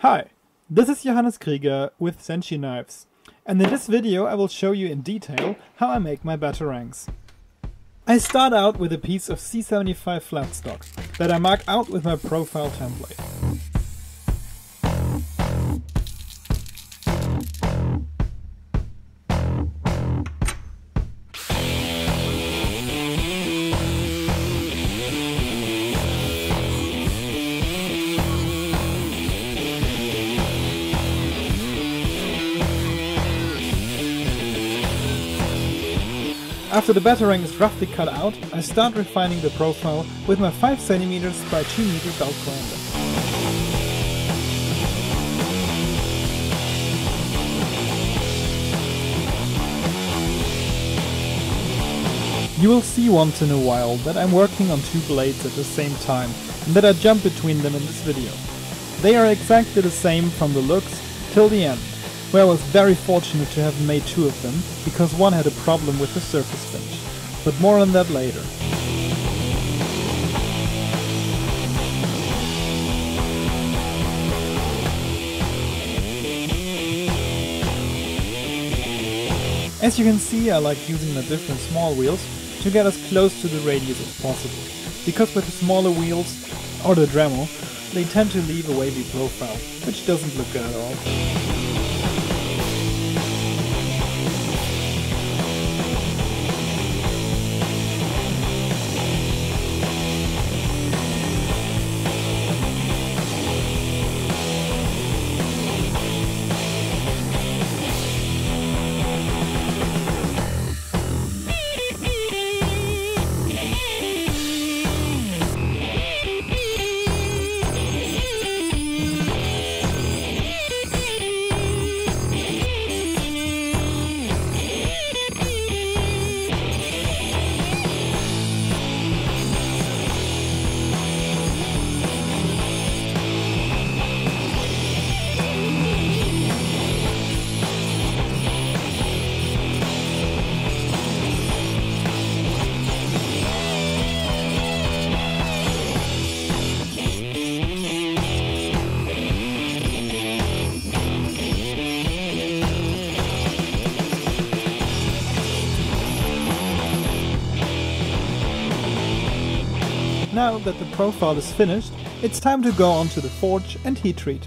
Hi, this is Johannes Krieger with Senshi-Knives, and in this video I will show you in detail how I make my Batarangs. I start out with a piece of C75 flat stock that I mark out with my profile template. After the batarang is roughly cut out, I start refining the profile with my 5 cm by 2 m belt grinder. You will see once in a while that I'm working on two blades at the same time and that I jump between them in this video. They are exactly the same from the looks till the end, where I was very fortunate to have made two of them, because one had a problem with the surface finish, but more on that later. As you can see, I like using the different small wheels to get as close to the radius as possible, because with the smaller wheels, or the Dremel, they tend to leave a wavy profile, which doesn't look good at all. Now that the profile is finished, it's time to go on to the forge and heat treat.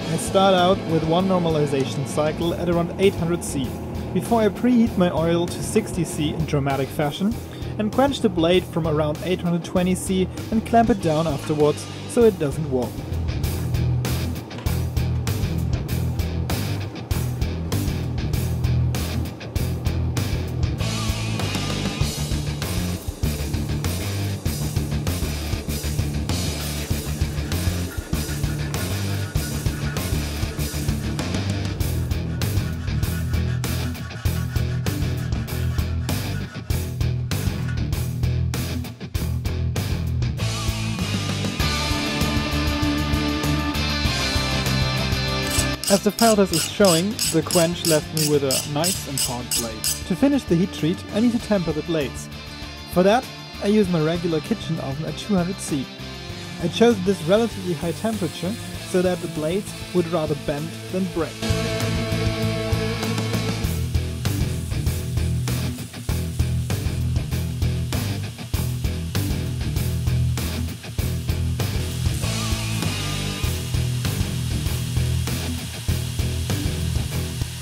I start out with one normalization cycle at around 800 C, before I preheat my oil to 60 C in dramatic fashion, and quench the blade from around 820 C and clamp it down afterwards so it doesn't warp. As the file test is showing, the quench left me with a nice and hard blade. To finish the heat treat, I need to temper the blades. For that, I use my regular kitchen oven at 200 C. I chose this relatively high temperature so that the blades would rather bend than break.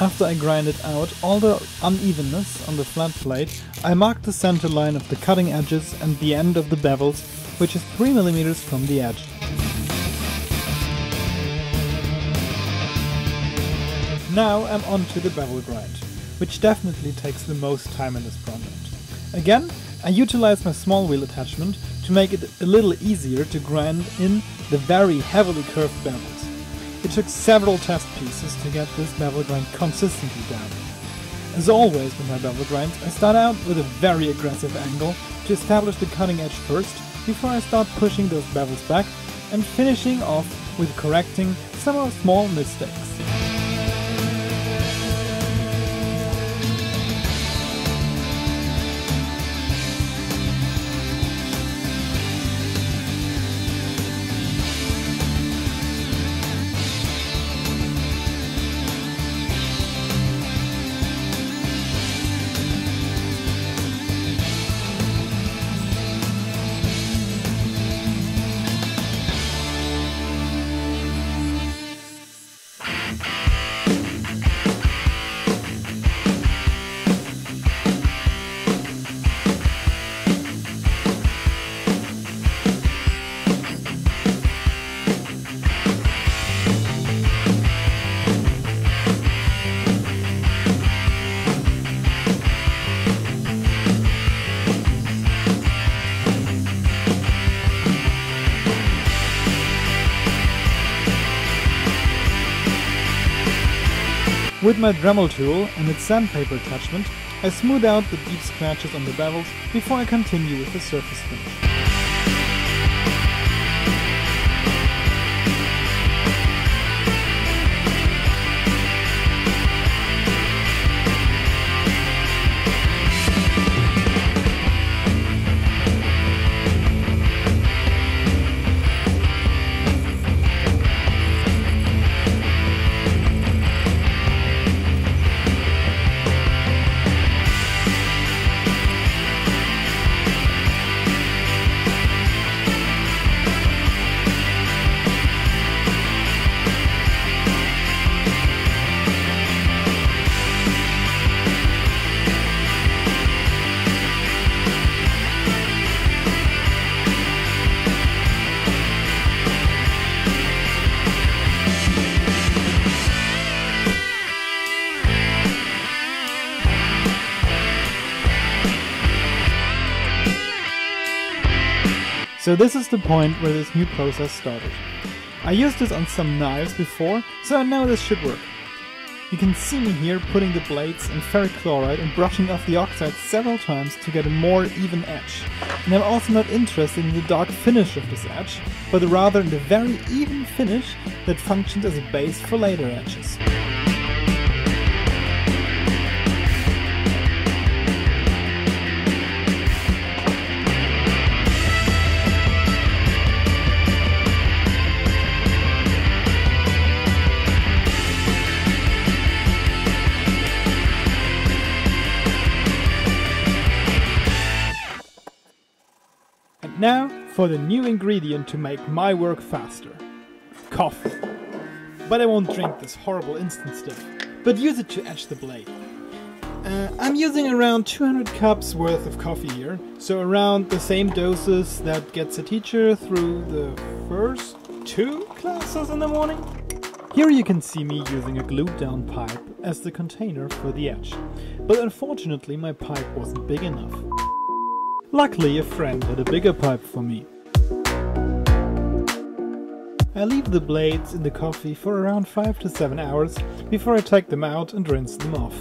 After I grinded out all the unevenness on the flat plate, I marked the center line of the cutting edges and the end of the bevels, which is 3 mm from the edge. Now I'm on to the bevel grind, which definitely takes the most time in this project. Again, I utilize my small wheel attachment to make it a little easier to grind in the very heavily curved bevels. It took several test pieces to get this bevel grind consistently down. As always with my bevel grinds, I start out with a very aggressive angle to establish the cutting edge first, before I start pushing those bevels back and finishing off with correcting some small mistakes. With my Dremel tool and its sandpaper attachment, I smooth out the deep scratches on the bevels before I continue with the surface finish. So this is the point where this new process started. I used this on some knives before, so I know this should work. You can see me here putting the blades in ferric chloride and brushing off the oxide several times to get a more even edge. And I'm also not interested in the dark finish of this edge, but rather in the very even finish that functions as a base for later edges. Now for the new ingredient to make my work faster. Coffee. But I won't drink this horrible instant stuff, but use it to etch the blade. I'm using around 200 cups worth of coffee here, so around the same doses that gets a teacher through the first 2 classes in the morning. Here you can see me using a glued down pipe as the container for the etch, but unfortunately my pipe wasn't big enough. Luckily, a friend had a bigger pipe for me. I leave the blades in the coffee for around 5 to 7 hours before I take them out and rinse them off.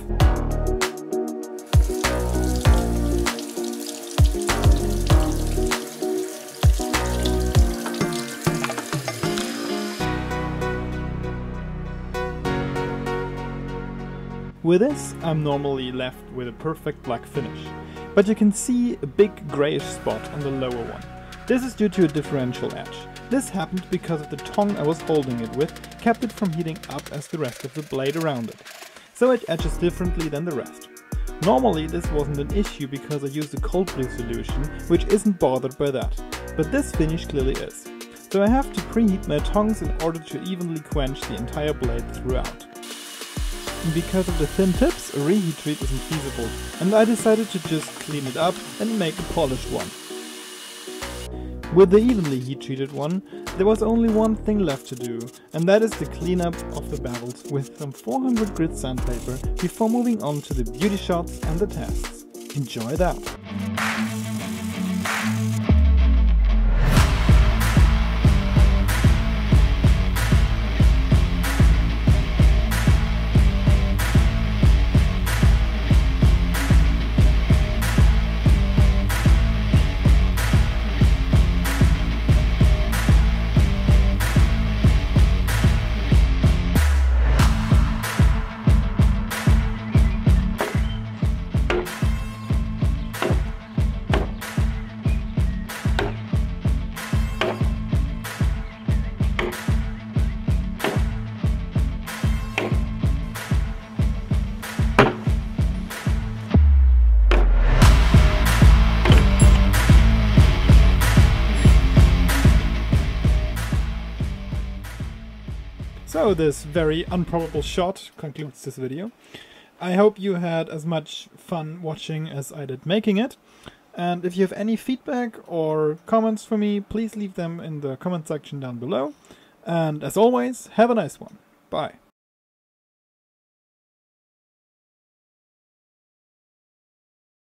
With this, I'm normally left with a perfect black finish. But you can see a big greyish spot on the lower one. This is due to a differential edge. This happened because of the tongue I was holding it with kept it from heating up as the rest of the blade around it. So it etches differently than the rest. Normally this wasn't an issue because I used a cold brew solution, which isn't bothered by that. But this finish clearly is. So I have to preheat my tongs in order to evenly quench the entire blade throughout. And because of the thin tips, a reheat treat isn't feasible, and I decided to just clean it up and make a polished one. With the evenly heat treated one, there was only one thing left to do, and that is the cleanup of the bevels with some 400 grit sandpaper before moving on to the beauty shots and the tests. Enjoy that! So this very improbable shot concludes this video. I hope you had as much fun watching as I did making it. And if you have any feedback or comments for me, please leave them in the comment section down below. And as always, have a nice one. Bye.